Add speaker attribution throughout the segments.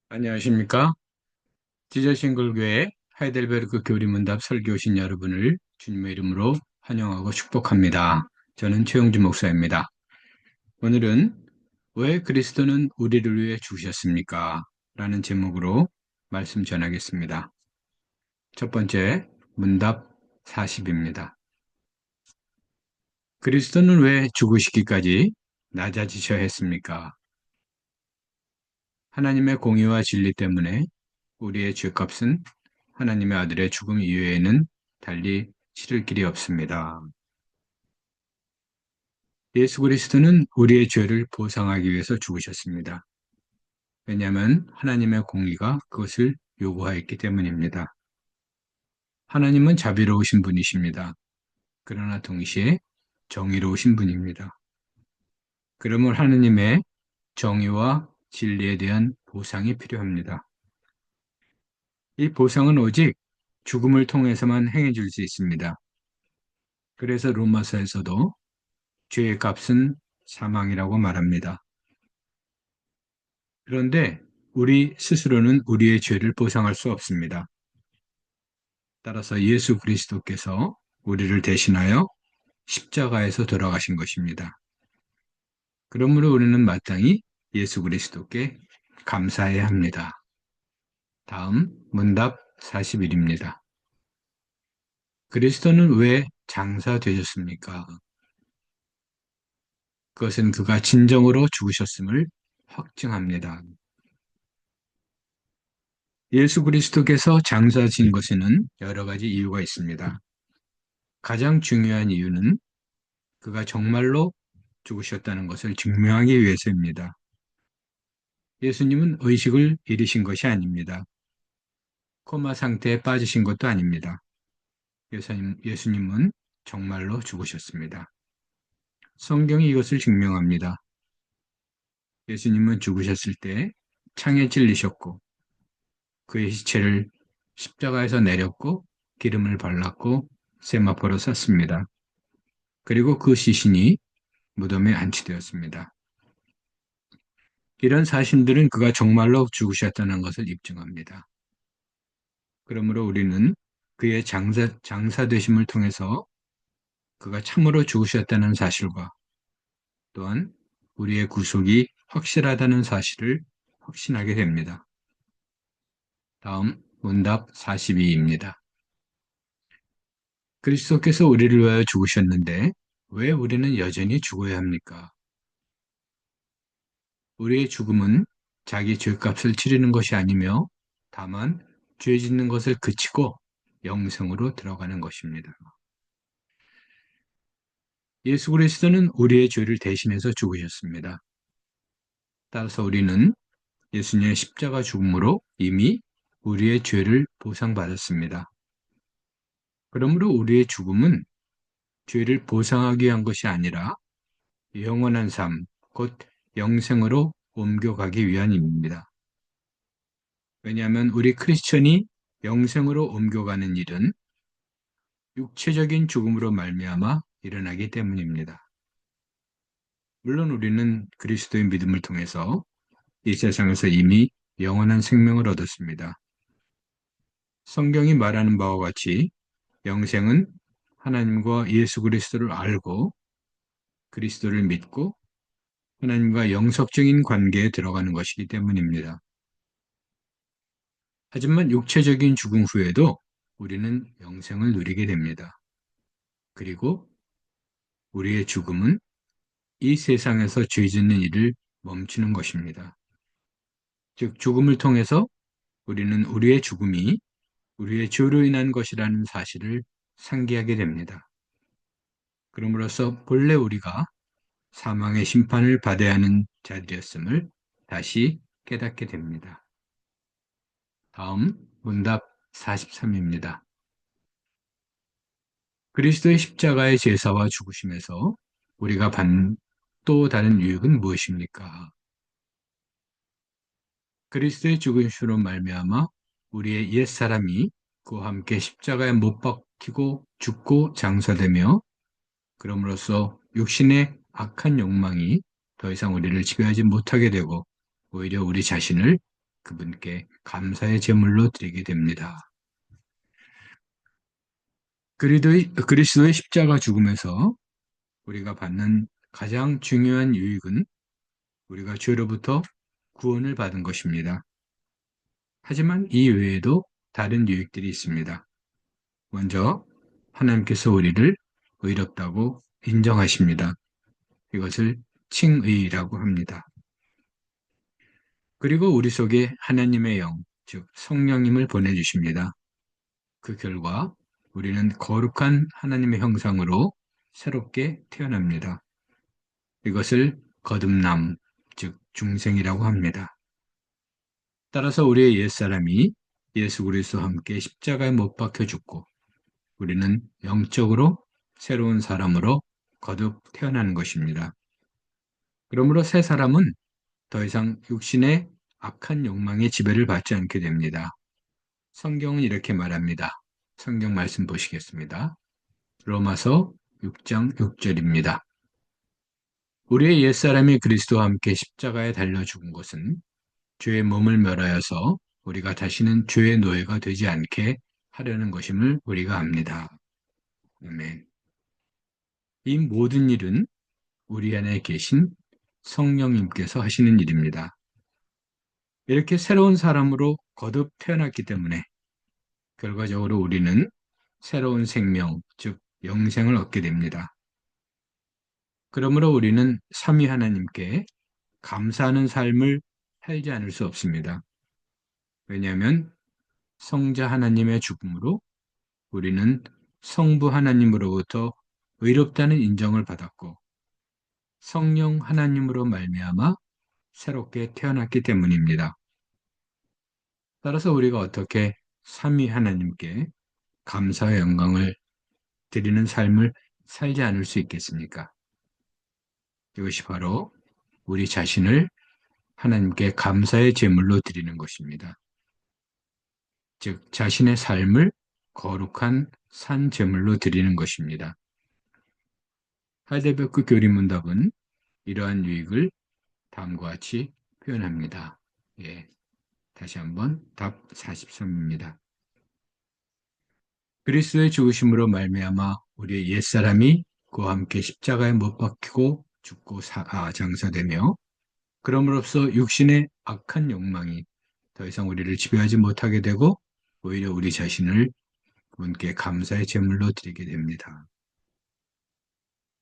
Speaker 1: 안녕하십니까? 지저싱글교회 하이델베르크 교리문답 설교 오신 여러분을 주님의 이름으로 환영하고 축복합니다. 저는 최영주 목사입니다. 오늘은 왜 그리스도는 우리를 위해 죽으셨습니까? 라는 제목으로 말씀 전하겠습니다. 첫 번째, 문답 40입니다. 그리스도는 왜 죽으시기까지 낮아지셔야 했습니까? 하나님의 공의와 진리 때문에 우리의 죄값은 하나님의 아들의 죽음 이외에는 달리 치를 길이 없습니다. 예수 그리스도는 우리의 죄를 보상하기 위해서 죽으셨습니다. 왜냐하면 하나님의 공의가 그것을 요구하였기 때문입니다. 하나님은 자비로우신 분이십니다. 그러나 동시에 정의로우신 분입니다. 그러므로 하나님의 정의와 진리에 대한 보상이 필요합니다. 이 보상은 오직 죽음을 통해서만 행해질 수 있습니다. 그래서 로마서에서도 죄의 값은 사망이라고 말합니다. 그런데 우리 스스로는 우리의 죄를 보상할 수 없습니다. 따라서 예수 그리스도께서 우리를 대신하여 십자가에서 돌아가신 것입니다. 그러므로 우리는 마땅히 예수 그리스도께 감사해야 합니다. 다음 문답 41입니다. 그리스도는 왜 장사 되셨습니까? 그것은 그가 진정으로 죽으셨음을 확증합니다. 예수 그리스도께서 장사하신 것에는 여러 가지 이유가 있습니다. 가장 중요한 이유는 그가 정말로 죽으셨다는 것을 증명하기 위해서입니다. 예수님은 의식을 잃으신 것이 아닙니다. 코마 상태에 빠지신 것도 아닙니다. 예수님은 정말로 죽으셨습니다. 성경이 이것을 증명합니다. 예수님은 죽으셨을 때 창에 찔리셨고 그의 시체를 십자가에서 내렸고 기름을 발랐고 세마포로 쌌습니다. 그리고 그 시신이 무덤에 안치되었습니다. 이런 사실들은 그가 정말로 죽으셨다는 것을 입증합니다. 그러므로 우리는 그의 장사되심을 통해서 그가 참으로 죽으셨다는 사실과 또한 우리의 구속이 확실하다는 사실을 확신하게 됩니다. 다음 문답 42입니다. 그리스도께서 우리를 위하여 죽으셨는데 왜 우리는 여전히 죽어야 합니까? 우리의 죽음은 자기 죄값을 치르는 것이 아니며 다만 죄 짓는 것을 그치고 영생으로 들어가는 것입니다. 예수 그리스도는 우리의 죄를 대신해서 죽으셨습니다. 따라서 우리는 예수님의 십자가 죽음으로 이미 우리의 죄를 보상받았습니다. 그러므로 우리의 죽음은 죄를 보상하기 위한 것이 아니라 영원한 삶, 곧 영생으로 옮겨가기 위함입니다. 왜냐하면 우리 크리스천이 영생으로 옮겨가는 일은 육체적인 죽음으로 말미암아 일어나기 때문입니다. 물론 우리는 그리스도의 믿음을 통해서 이 세상에서 이미 영원한 생명을 얻었습니다. 성경이 말하는 바와 같이 영생은 하나님과 예수 그리스도를 알고 그리스도를 믿고 하나님과 영속적인 관계에 들어가는 것이기 때문입니다. 하지만 육체적인 죽음 후에도 우리는 영생을 누리게 됩니다. 그리고 우리의 죽음은 이 세상에서 죄 짓는 일을 멈추는 것입니다. 즉, 죽음을 통해서 우리는 우리의 죽음이 우리의 죄로 인한 것이라는 사실을 상기하게 됩니다. 그럼으로써 본래 우리가 사망의 심판을 받아야 하는 자들이었음을 다시 깨닫게 됩니다. 다음 문답 43입니다. 그리스도의 십자가의 제사와 죽으심에서 우리가 받는 또 다른 유익은 무엇입니까? 그리스도의 죽으심으로 말미암아 우리의 옛사람이 그와 함께 십자가에 못 박히고 죽고 장사되며 그럼으로써 육신의 악한 욕망이 더 이상 우리를 지배하지 못하게 되고 오히려 우리 자신을 그분께 감사의 제물로 드리게 됩니다. 그리스도의 십자가 죽음에서 우리가 받는 가장 중요한 유익은 우리가 죄로부터 구원을 받은 것입니다. 하지만 이 외에도 다른 유익들이 있습니다. 먼저 하나님께서 우리를 의롭다고 인정하십니다. 이것을 칭의라고 합니다. 그리고 우리 속에 하나님의 영, 즉 성령님을 보내주십니다. 그 결과 우리는 거룩한 하나님의 형상으로 새롭게 태어납니다. 이것을 거듭남, 즉 중생이라고 합니다. 따라서 우리의 옛사람이 예수 그리스도와 함께 십자가에 못 박혀 죽고 우리는 영적으로 새로운 사람으로 거듭 태어나는 것입니다. 그러므로 새 사람은 더 이상 육신의 악한 욕망의 지배를 받지 않게 됩니다. 성경은 이렇게 말합니다. 성경 말씀 보시겠습니다. 로마서 6장 6절입니다. 우리의 옛사람이 그리스도와 함께 십자가에 달려 죽은 것은 죄의 몸을 멸하여서 우리가 다시는 죄의 노예가 되지 않게 하려는 것임을 우리가 압니다. 아멘. 이 모든 일은 우리 안에 계신 성령님께서 하시는 일입니다. 이렇게 새로운 사람으로 거듭 태어났기 때문에 결과적으로 우리는 새로운 생명, 즉 영생을 얻게 됩니다. 그러므로 우리는 삼위 하나님께 감사하는 삶을 살지 않을 수 없습니다. 왜냐하면 성자 하나님의 죽음으로 우리는 성부 하나님으로부터 의롭다는 인정을 받았고 성령 하나님으로 말미암아 새롭게 태어났기 때문입니다. 따라서 우리가 어떻게 삼위 하나님께 감사와 영광을 드리는 삶을 살지 않을 수 있겠습니까? 이것이 바로 우리 자신을 하나님께 감사의 제물로 드리는 것입니다. 즉 자신의 삶을 거룩한 산 제물로 드리는 것입니다. 하이델베르크 교리문답은 이러한 유익을 다음과 같이 표현합니다. 예, 다시 한번 답 43입니다. 그리스도의 죽으심으로 말미암아 우리의 옛사람이 그와 함께 십자가에 못 박히고 죽고 장사되며 그럼으로써 육신의 악한 욕망이 더 이상 우리를 지배하지 못하게 되고 오히려 우리 자신을 그분께 감사의 제물로 드리게 됩니다.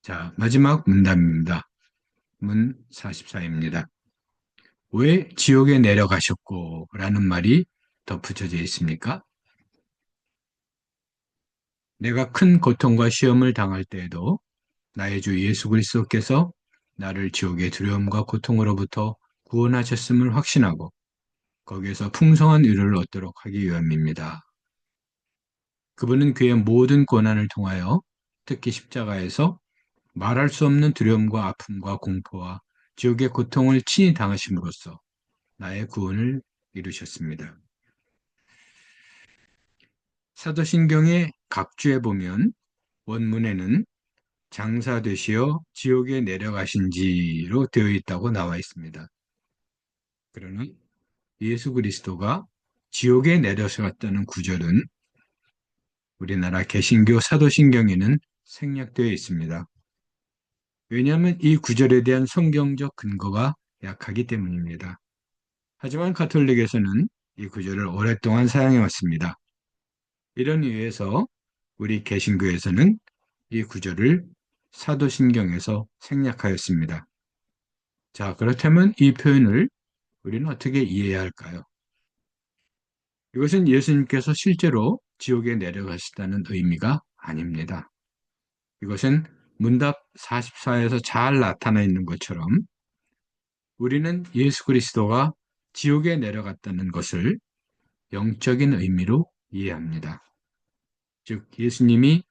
Speaker 1: 자, 마지막 문답입니다. 문 44입니다. 왜 지옥에 내려가셨고? 라는 말이 덧붙여져 있습니까? 내가 큰 고통과 시험을 당할 때에도 나의 주 예수 그리스도께서 나를 지옥의 두려움과 고통으로부터 구원하셨음을 확신하고 거기에서 풍성한 위로를 얻도록 하기 위함입니다. 그분은 그의 모든 고난을 통하여 특히 십자가에서 말할 수 없는 두려움과 아픔과 공포와 지옥의 고통을 친히 당하심으로써 나의 구원을 이루셨습니다. 사도신경의 각주에 보면 원문에는 장사되시어 지옥에 내려가신지로 되어 있다고 나와 있습니다. 그러나 예수 그리스도가 지옥에 내려갔다는 구절은 우리나라 개신교 사도신경에는 생략되어 있습니다. 왜냐하면 이 구절에 대한 성경적 근거가 약하기 때문입니다. 하지만 가톨릭에서는 이 구절을 오랫동안 사용해 왔습니다. 이런 이유에서 우리 개신교에서는 이 구절을 사도신경에서 생략하였습니다. 자, 그렇다면 이 표현을 우리는 어떻게 이해해야 할까요? 이것은 예수님께서 실제로 지옥에 내려가셨다는 의미가 아닙니다. 이것은 문답 44에서 잘 나타나 있는 것처럼 우리는 예수 그리스도가 지옥에 내려갔다는 것을 영적인 의미로 이해합니다. 즉, 예수님이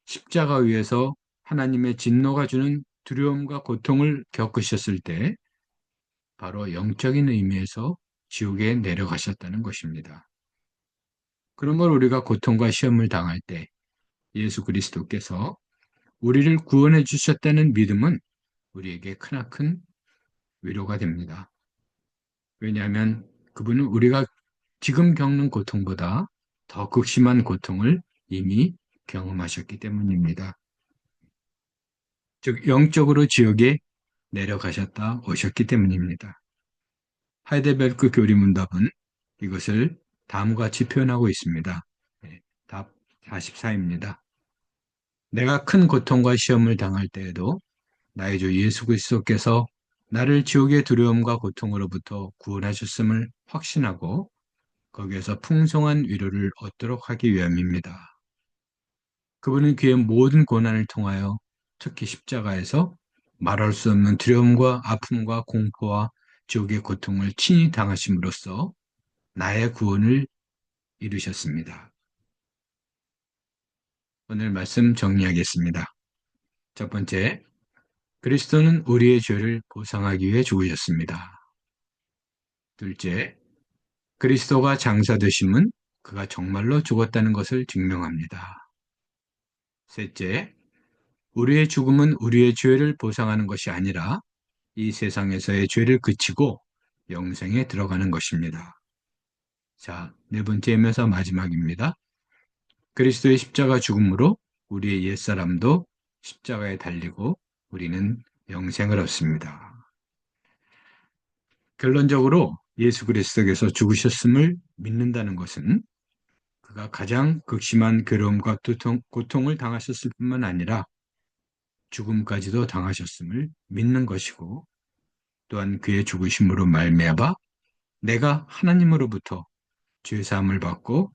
Speaker 1: 십자가 위에서 하나님의 진노가 주는 두려움과 고통을 겪으셨을 때 바로 영적인 의미에서 지옥에 내려가셨다는 것입니다. 그러므로 우리가 고통과 시험을 당할 때 예수 그리스도께서 우리를 구원해 주셨다는 믿음은 우리에게 크나큰 위로가 됩니다. 왜냐하면 그분은 우리가 지금 겪는 고통보다 더 극심한 고통을 이미 경험하셨기 때문입니다. 즉, 영적으로 지옥에 내려가셨다 오셨기 때문입니다. 하이델베르크 교리문답은 이것을 다음과 같이 표현하고 있습니다. 네, 답 44입니다. 내가 큰 고통과 시험을 당할 때에도 나의 주 예수 그리스도께서 나를 지옥의 두려움과 고통으로부터 구원하셨음을 확신하고 거기에서 풍성한 위로를 얻도록 하기 위함입니다. 그분은 그의 모든 고난을 통하여 특히 십자가에서 말할 수 없는 두려움과 아픔과 공포와 지옥의 고통을 친히 당하심으로써 나의 구원을 이루셨습니다. 오늘 말씀 정리하겠습니다. 첫 번째, 그리스도는 우리의 죄를 보상하기 위해 죽으셨습니다. 둘째, 그리스도가 장사되심은 그가 정말로 죽었다는 것을 증명합니다. 셋째, 우리의 죽음은 우리의 죄를 보상하는 것이 아니라 이 세상에서의 죄를 그치고 영생에 들어가는 것입니다. 자, 네 번째이면서 마지막입니다. 그리스도의 십자가 죽음으로 우리의 옛사람도 십자가에 달리고 우리는 영생을 얻습니다. 결론적으로 예수 그리스도께서 죽으셨음을 믿는다는 것은 그가 가장 극심한 괴로움과 고통을 당하셨을 뿐만 아니라 죽음까지도 당하셨음을 믿는 것이고 또한 그의 죽으심으로 말미암아 내가 하나님으로부터 죄 사함을 받고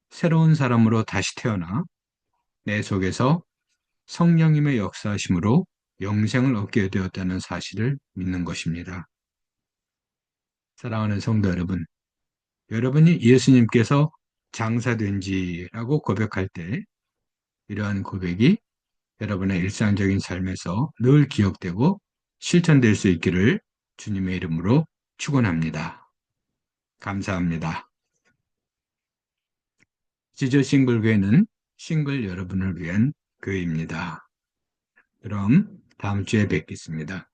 Speaker 1: 새로운 사람으로 다시 태어나 내 속에서 성령님의 역사하심으로 영생을 얻게 되었다는 사실을 믿는 것입니다. 사랑하는 성도 여러분, 여러분이 예수님께서 장사된지라고 고백할 때 이러한 고백이 여러분의 일상적인 삶에서 늘 기억되고 실천될 수 있기를 주님의 이름으로 축원합니다. 감사합니다. 지저 싱글교회는 싱글 여러분을 위한 교회입니다. 그럼 다음 주에 뵙겠습니다.